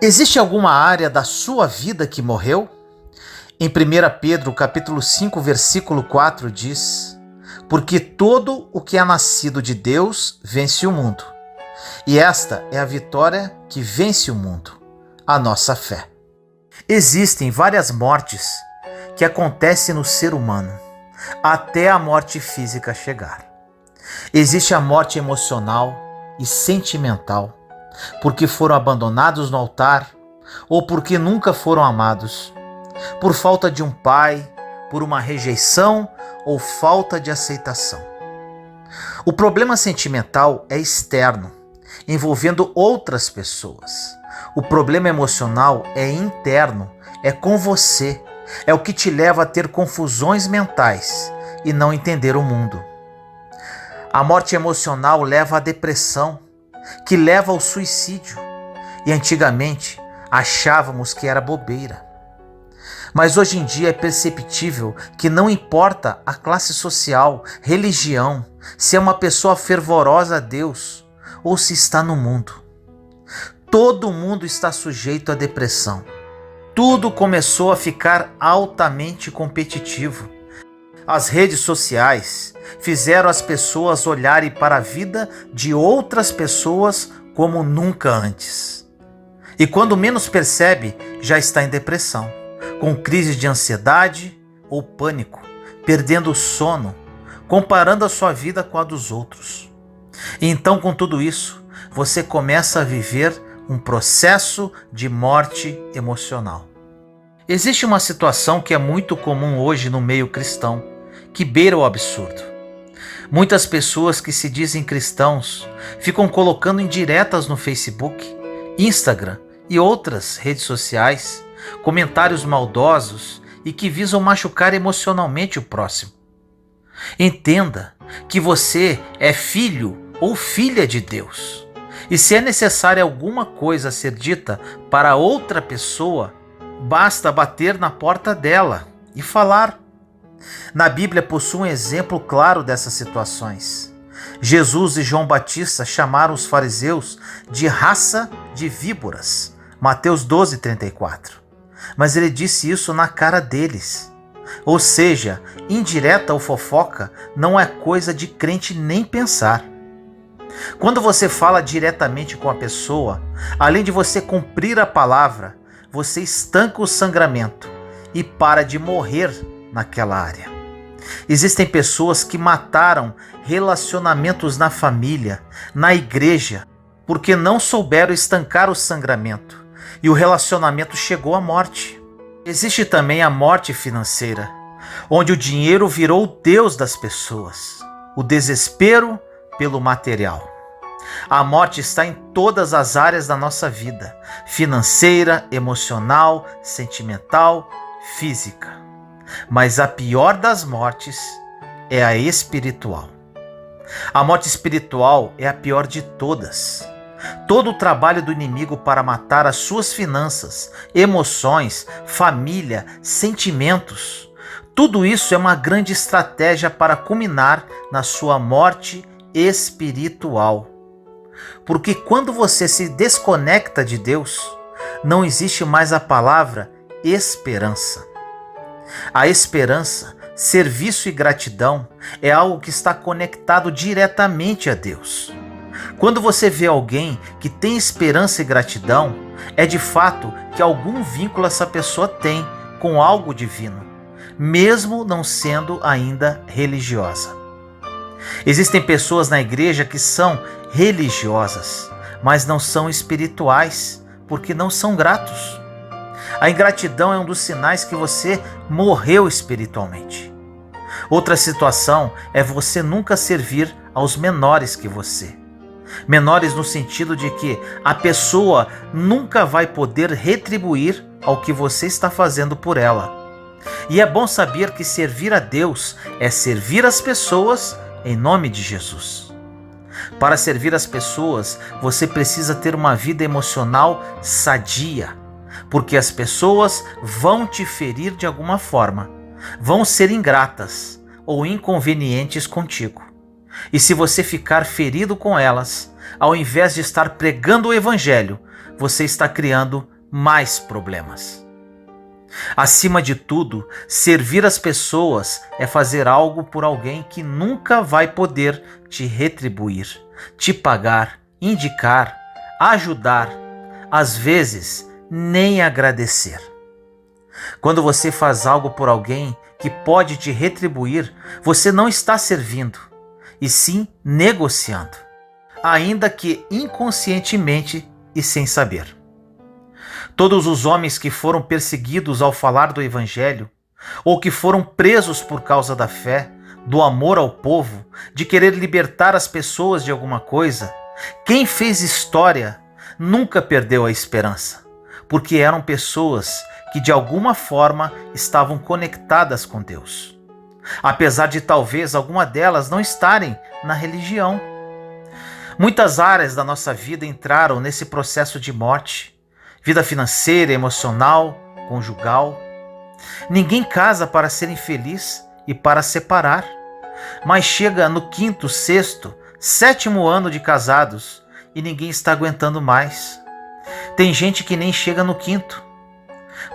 Existe alguma área da sua vida que morreu? Em 1 Pedro, capítulo 5, versículo 4 diz: porque todo o que é nascido de Deus vence o mundo. E esta é a vitória que vence o mundo, a nossa fé. Existem várias mortes que acontecem no ser humano, até a morte física chegar. Existe a morte emocional e sentimental, porque foram abandonados no altar ou porque nunca foram amados, por falta de um pai, por uma rejeição ou falta de aceitação. O problema sentimental é externo, envolvendo outras pessoas. O problema emocional é interno, é com você, é o que te leva a ter confusões mentais e não entender o mundo. A morte emocional leva à depressão, que leva ao suicídio, e antigamente achávamos que era bobeira. Mas hoje em dia é perceptível que não importa a classe social, religião, se é uma pessoa fervorosa a Deus ou se está no mundo. Todo mundo está sujeito à depressão. Tudo começou a ficar altamente competitivo. As redes sociais fizeram as pessoas olharem para a vida de outras pessoas como nunca antes. E quando menos percebe, já está em depressão, com crise de ansiedade ou pânico, perdendo o sono, comparando a sua vida com a dos outros. E então, com tudo isso, você começa a viver um processo de morte emocional. Existe uma situação que é muito comum hoje no meio cristão, que beira o absurdo. Muitas pessoas que se dizem cristãos ficam colocando indiretas no Facebook, Instagram e outras redes sociais, comentários maldosos e que visam machucar emocionalmente o próximo. Entenda que você é filho ou filha de Deus. E se é necessária alguma coisa ser dita para outra pessoa, basta bater na porta dela e falar. Na Bíblia possui um exemplo claro dessas situações. Jesus e João Batista chamaram os fariseus de raça de víboras, Mateus 12:34. Mas ele disse isso na cara deles. Ou seja, indireta ou fofoca não é coisa de crente nem pensar. Quando você fala diretamente com a pessoa, além de você cumprir a palavra, você estanca o sangramento e para de morrer naquela área. Existem pessoas que mataram relacionamentos na família, na igreja, porque não souberam estancar o sangramento e o relacionamento chegou à morte. Existe também a morte financeira, onde o dinheiro virou o Deus das pessoas, o desespero pelo material. A morte está em todas as áreas da nossa vida, financeira, emocional, sentimental, física. Mas a pior das mortes é a espiritual. A morte espiritual é a pior de todas. Todo o trabalho do inimigo para matar as suas finanças, emoções, família, sentimentos, tudo isso é uma grande estratégia para culminar na sua morte espiritual. Porque quando você se desconecta de Deus, não existe mais a palavra esperança. A esperança, serviço e gratidão é algo que está conectado diretamente a Deus. Quando você vê alguém que tem esperança e gratidão, é de fato que algum vínculo essa pessoa tem com algo divino, mesmo não sendo ainda religiosa. Existem pessoas na igreja que são religiosas, mas não são espirituais, porque não são gratos. A ingratidão é um dos sinais que você morreu espiritualmente. Outra situação é você nunca servir aos menores que você. Menores no sentido de que a pessoa nunca vai poder retribuir ao que você está fazendo por ela. E é bom saber que servir a Deus é servir as pessoas em nome de Jesus. Para servir as pessoas, você precisa ter uma vida emocional sadia, porque as pessoas vão te ferir de alguma forma, vão ser ingratas ou inconvenientes contigo. E se você ficar ferido com elas, ao invés de estar pregando o evangelho, você está criando mais problemas. Acima de tudo, servir as pessoas é fazer algo por alguém que nunca vai poder te retribuir, te pagar, indicar, ajudar, às vezes nem agradecer. Quando você faz algo por alguém que pode te retribuir, você não está servindo, e sim negociando, ainda que inconscientemente e sem saber. Todos os homens que foram perseguidos ao falar do Evangelho, ou que foram presos por causa da fé, do amor ao povo, de querer libertar as pessoas de alguma coisa, quem fez história nunca perdeu a esperança, porque eram pessoas que de alguma forma estavam conectadas com Deus, apesar de talvez alguma delas não estarem na religião. Muitas áreas da nossa vida entraram nesse processo de morte: vida financeira, emocional, conjugal. Ninguém casa para ser infeliz e para separar, mas chega no 5º, 6º, 7º ano de casados e ninguém está aguentando mais. Tem gente que nem chega no 5º,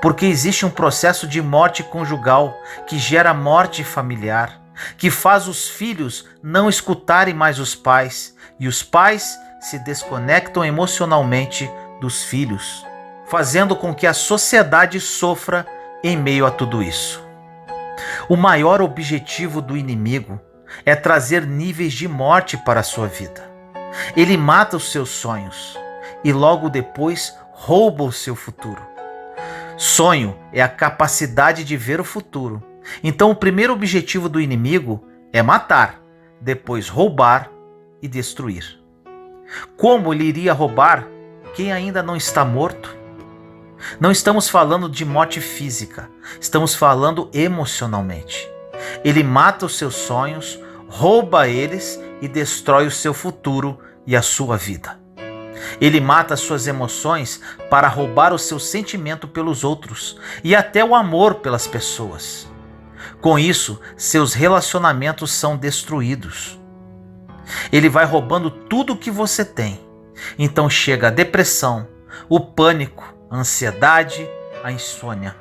porque existe um processo de morte conjugal que gera morte familiar, que faz os filhos não escutarem mais os pais e os pais se desconectam emocionalmente dos filhos, fazendo com que a sociedade sofra em meio a tudo isso. O maior objetivo do inimigo é trazer níveis de morte para a sua vida. Ele mata os seus sonhos e logo depois rouba o seu futuro. Sonho é a capacidade de ver o futuro. Então o primeiro objetivo do inimigo é matar, depois roubar e destruir. Como ele iria roubar quem ainda não está morto? Não estamos falando de morte física, estamos falando emocionalmente. Ele mata os seus sonhos, rouba eles e destrói o seu futuro e a sua vida. Ele mata as suas emoções para roubar o seu sentimento pelos outros e até o amor pelas pessoas. Com isso, seus relacionamentos são destruídos. Ele vai roubando tudo o que você tem. Então chega a depressão, o pânico, a ansiedade, a insônia.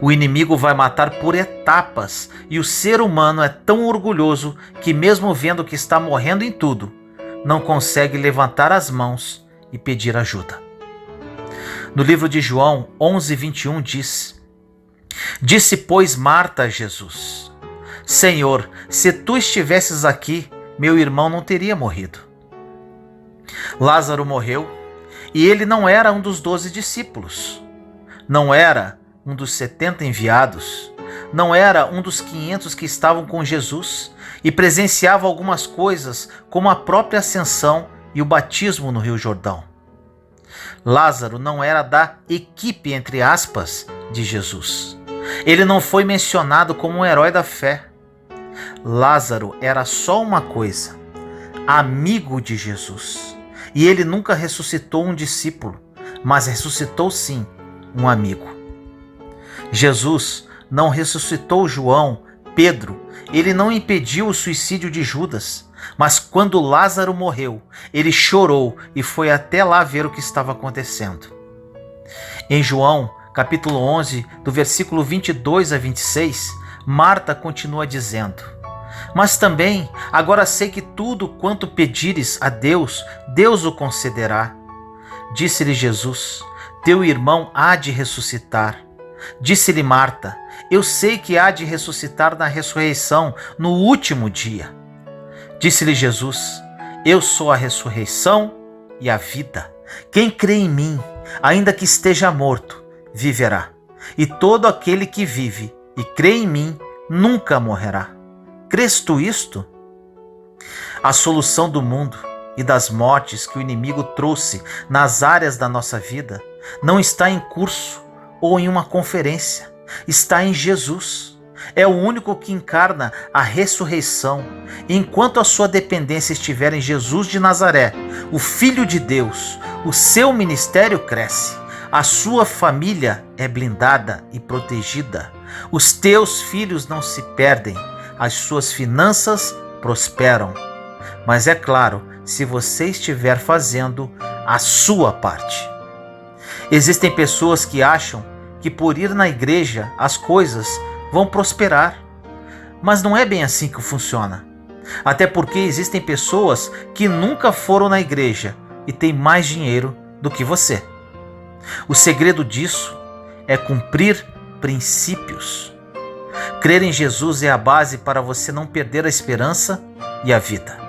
O inimigo vai matar por etapas e o ser humano é tão orgulhoso que, mesmo vendo que está morrendo em tudo, não consegue levantar as mãos e pedir ajuda. No livro de João 11:21 diz: Disse, pois, Marta a Jesus: Senhor, se tu estivesses aqui, meu irmão não teria morrido. Lázaro morreu e ele não era um dos 12 discípulos. Não era um dos 70 enviados. Não era um dos 500 que estavam com Jesus e presenciava algumas coisas, como a própria ascensão e o batismo no Rio Jordão. Lázaro não era da equipe, entre aspas, de Jesus. Ele não foi mencionado como um herói da fé. Lázaro era só uma coisa: amigo de Jesus. E ele nunca ressuscitou um discípulo, mas ressuscitou sim um amigo. Jesus não ressuscitou João, Pedro, ele não impediu o suicídio de Judas, mas quando Lázaro morreu, ele chorou e foi até lá ver o que estava acontecendo. Em João, capítulo 11, do versículo 22 a 26, Marta continua dizendo: Mas também agora sei que tudo quanto pedires a Deus, Deus o concederá. Disse-lhe Jesus: Teu irmão há de ressuscitar. Disse-lhe Marta: Eu sei que há de ressuscitar na ressurreição no último dia. Disse-lhe Jesus: Eu sou a ressurreição e a vida. Quem crê em mim, ainda que esteja morto, viverá. E todo aquele que vive e crê em mim nunca morrerá. Crês tu isto? A solução do mundo e das mortes que o inimigo trouxe nas áreas da nossa vida não está em curso ou em uma conferência, está em Jesus. É o único que encarna a ressurreição. Enquanto a sua dependência estiver em Jesus de Nazaré, o Filho de Deus, o seu ministério cresce, a sua família é blindada e protegida, os teus filhos não se perdem, as suas finanças prosperam. Mas é claro, se você estiver fazendo a sua parte. Existem pessoas que acham que por ir na igreja as coisas vão prosperar, mas não é bem assim que funciona. Até porque existem pessoas que nunca foram na igreja e têm mais dinheiro do que você. O segredo disso é cumprir princípios. Crer em Jesus é a base para você não perder a esperança e a vida.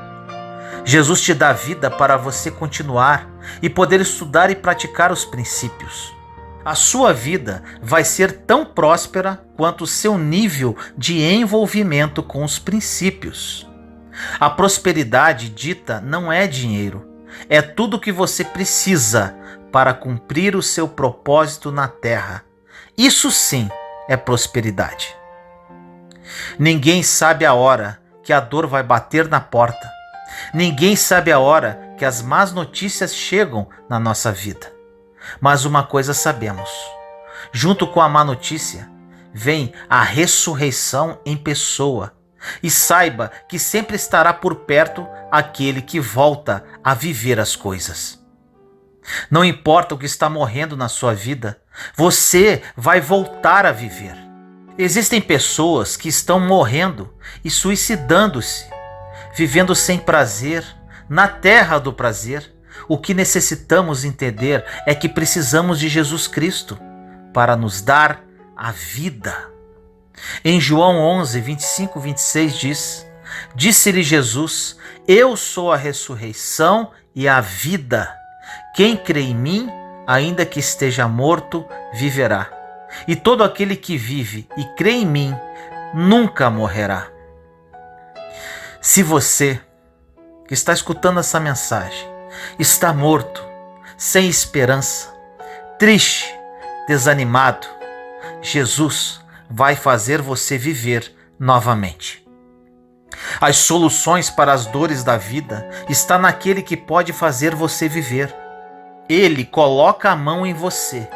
Jesus te dá vida para você continuar e poder estudar e praticar os princípios. A sua vida vai ser tão próspera quanto o seu nível de envolvimento com os princípios. A prosperidade dita não é dinheiro, é tudo o que você precisa para cumprir o seu propósito na terra. Isso sim é prosperidade. Ninguém sabe a hora que a dor vai bater na porta. Ninguém sabe a hora que as más notícias chegam na nossa vida. Mas uma coisa sabemos: junto com a má notícia, vem a ressurreição em pessoa. E saiba que sempre estará por perto aquele que volta a viver as coisas. Não importa o que está morrendo na sua vida, você vai voltar a viver. Existem pessoas que estão morrendo e suicidando-se, vivendo sem prazer, na terra do prazer. O que necessitamos entender é que precisamos de Jesus Cristo para nos dar a vida. Em João 11, 25, 26 diz: Disse-lhe Jesus: Eu sou a ressurreição e a vida. Quem crê em mim, ainda que esteja morto, viverá. E todo aquele que vive e crê em mim, nunca morrerá. Se você que está escutando essa mensagem está morto, sem esperança, triste, desanimado, Jesus vai fazer você viver novamente. As soluções para as dores da vida estão naquele que pode fazer você viver. Ele coloca a mão em você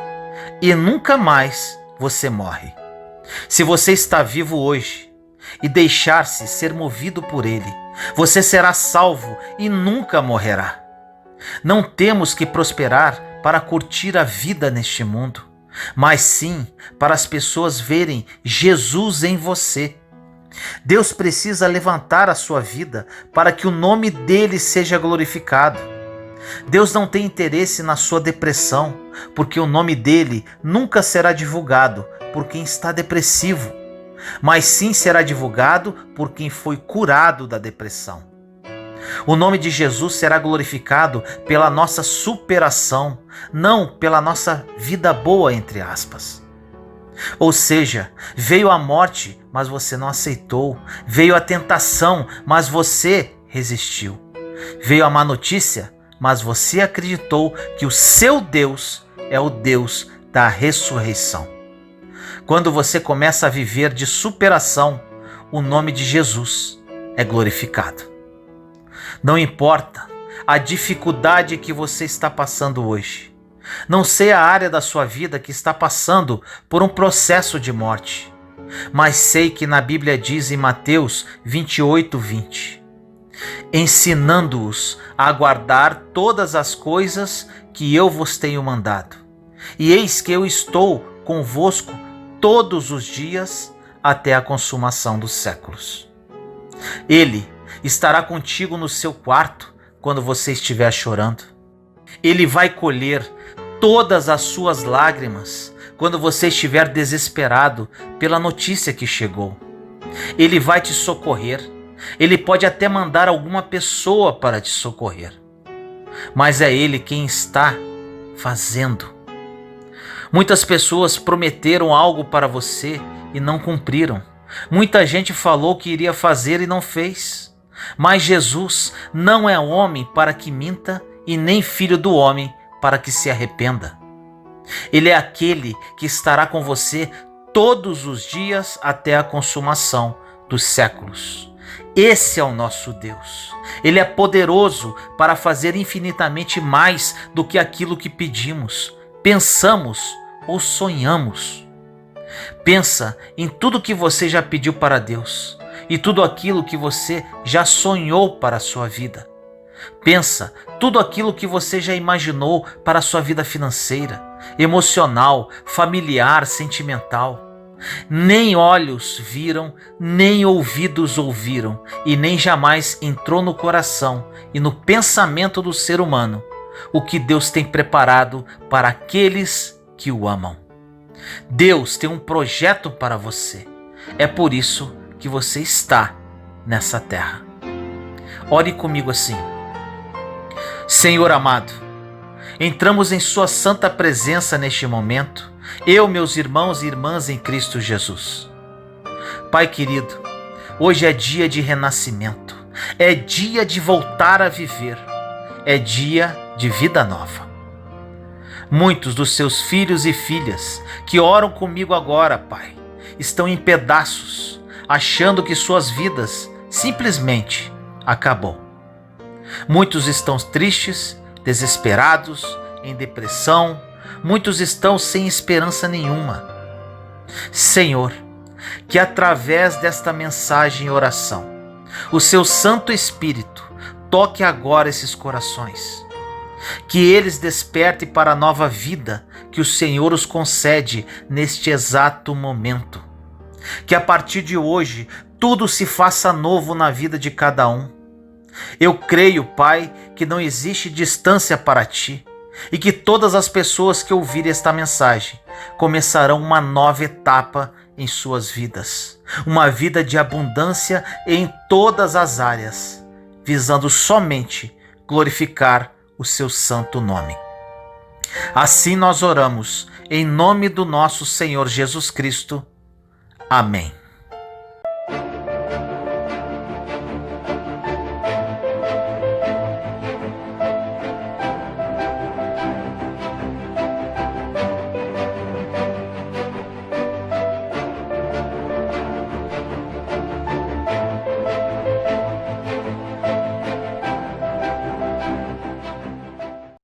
e nunca mais você morre. Se você está vivo hoje e deixar-se ser movido por ele, você será salvo e nunca morrerá. Não temos que prosperar para curtir a vida neste mundo, mas sim para as pessoas verem Jesus em você. Deus precisa levantar a sua vida para que o nome dele seja glorificado. Deus não tem interesse na sua depressão, porque o nome dele nunca será divulgado por quem está depressivo, mas sim será divulgado por quem foi curado da depressão. O nome de Jesus será glorificado pela nossa superação, não pela nossa vida boa, entre aspas. Ou seja, veio a morte, mas você não aceitou. Veio a tentação, mas você resistiu. Veio a má notícia, mas você acreditou que o seu Deus é o Deus da ressurreição. Quando você começa a viver de superação, o nome de Jesus é glorificado. Não importa a dificuldade que você está passando hoje. Não sei a área da sua vida que está passando por um processo de morte. Mas sei que na Bíblia diz em Mateus 28, 20: ensinando-os a guardar todas as coisas que eu vos tenho mandado. E eis que eu estou convosco todos os dias até a consumação dos séculos. Ele estará contigo no seu quarto quando você estiver chorando. Ele vai colher todas as suas lágrimas quando você estiver desesperado pela notícia que chegou. Ele vai te socorrer. Ele pode até mandar alguma pessoa para te socorrer, mas é Ele quem está fazendo. Muitas pessoas prometeram algo para você e não cumpriram. Muita gente falou que iria fazer e não fez. Mas Jesus não é homem para que minta e nem filho do homem para que se arrependa. Ele é aquele que estará com você todos os dias até a consumação dos séculos. Esse é o nosso Deus. Ele é poderoso para fazer infinitamente mais do que aquilo que pedimos, pensamos ou sonhamos. Pensa em tudo que você já pediu para Deus e tudo aquilo que você já sonhou para a sua vida. Pensa tudo aquilo que você já imaginou para a sua vida financeira. emocional, familiar, sentimental. Nem olhos viram, nem ouvidos ouviram, e nem jamais entrou no coração e no pensamento do ser humano o que Deus tem preparado para aqueles que o amam. Deus tem um projeto para você. É por isso que você está nessa terra. Ore comigo assim: Senhor amado, entramos em sua santa presença neste momento, eu, meus irmãos e irmãs em Cristo Jesus. Pai querido, hoje é dia de renascimento, é dia de voltar a viver, é dia de vida nova. Muitos dos seus filhos e filhas que oram comigo agora, Pai, estão em pedaços, achando que suas vidas simplesmente acabou. Muitos estão tristes, desesperados, em depressão, muitos estão sem esperança nenhuma. Senhor, que através desta mensagem e oração, o seu Santo Espírito toque agora esses corações, que eles despertem para a nova vida que o Senhor os concede neste exato momento. Que a partir de hoje tudo se faça novo na vida de cada um. Eu creio, Pai, que não existe distância para Ti e que todas as pessoas que ouvirem esta mensagem começarão uma nova etapa em suas vidas. Uma vida de abundância em todas as áreas, visando somente glorificar o seu santo nome. Assim nós oramos, em nome do nosso Senhor Jesus Cristo. Amém.